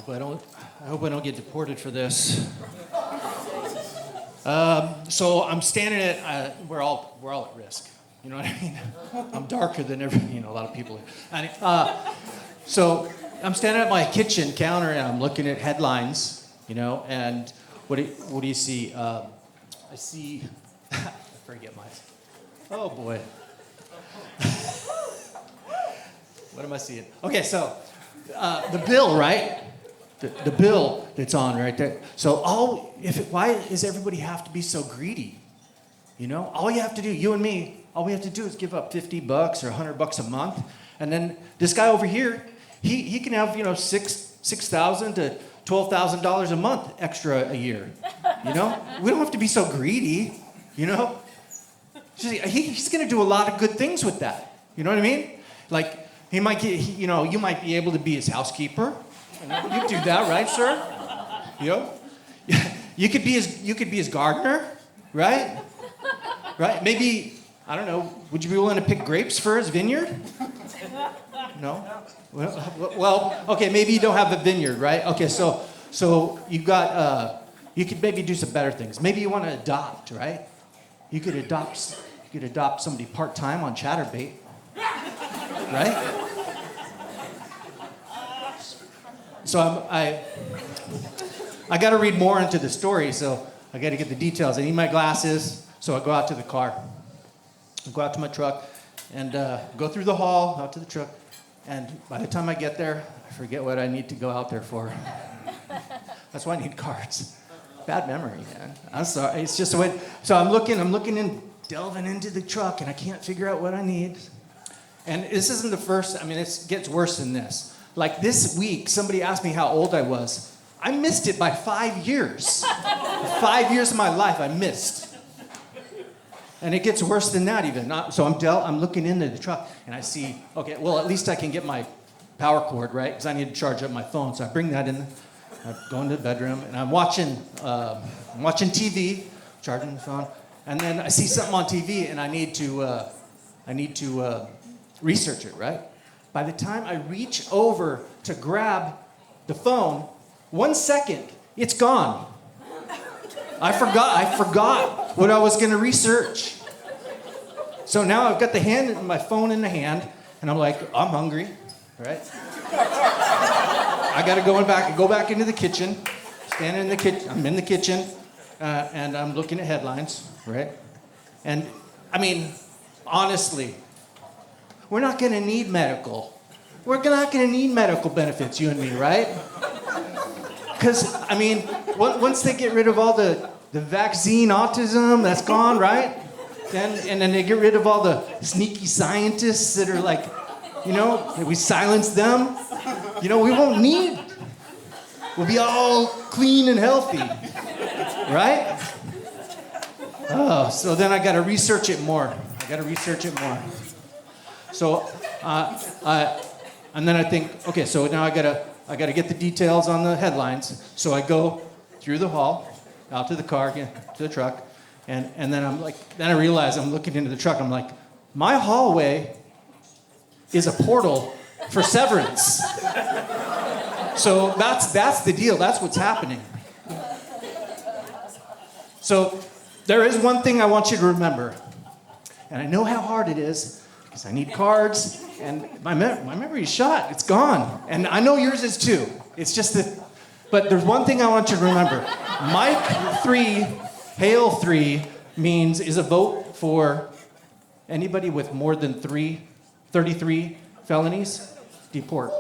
I hope I don't get deported for this. So I'm standing at, we're all at risk. You know what I mean? I'm darker than a lot of people. And, so I'm standing at my kitchen counter and I'm looking at headlines, and what do you see? I see, I forget my, oh boy. What am I seeing? Okay, so the bill, right? The bill that's on right there. So why does everybody have to be so greedy? All you have to do, you and me, all we have to do is give up $50 or $100 a month, and then this guy over here, he can have $6,000 to $12,000 a month extra a year. We don't have to be so greedy. He's going to do a lot of good things with that. You know what I mean? Like he might get, you might be able to be his housekeeper. You do that, right, sir? You could be his gardener, right? Right? Maybe, I don't know, would you be willing to pick grapes for his vineyard? No? Well, okay, maybe you don't have a vineyard, right? Okay, so you could maybe do some better things. Maybe you want to adopt, right? You could adopt somebody part-time on Chatterbait, right? So I got to read more into the story, so I got to get the details. I need my glasses, so I go out to the car. I go out to my truck and go through the hall, out to the truck. And by the time I get there, I forget what I need to go out there for. That's why I need cards. Bad memory, man. I'm sorry. It's just the way. So I'm looking and delving into the truck, and I can't figure out what I need. And this isn't the first. It gets worse than this. Like this week, somebody asked me how old I was. I missed it by 5 years. 5 years of my life I missed. And it gets worse than that even. So I'm looking into the truck and I see, okay, well, at least I can get my power cord, right? Because I need to charge up my phone. So I bring that in. I go into the bedroom and I'm watching TV, charging the phone. And then I see something on TV and I need to research it, right? By the time I reach over to grab the phone, 1 second, it's gone. I forgot what I was going to research. So now I've got my phone in the hand, and I'm like, I'm hungry, right? I got to go back into the kitchen, stand in the kitchen. I'm in the kitchen, and I'm looking at headlines, right? And honestly, we're not going to need medical. We're not going to need medical benefits, you and me, right? Because, once they get rid of all the vaccine autism, that's gone, right? And then they get rid of all the sneaky scientists that are like, we silence them. We won't need. We'll be all clean and healthy, right? Oh, so then I got to research it more. So, and then I think, okay, so now I gotta get the details on the headlines. So I go through the hall, out to the car, again, to the truck, and then then I realize I'm looking into the truck. I'm like, my hallway is a portal for Severance. So that's the deal. That's what's happening. So there is one thing I want you to remember, and I know how hard it is. I need cards, and my memory is shot. It's gone. And I know yours is too. It's just that, but there's one thing I want you to remember. Mik3 Hal3 is a vote for anybody with more than 33 felonies, deport.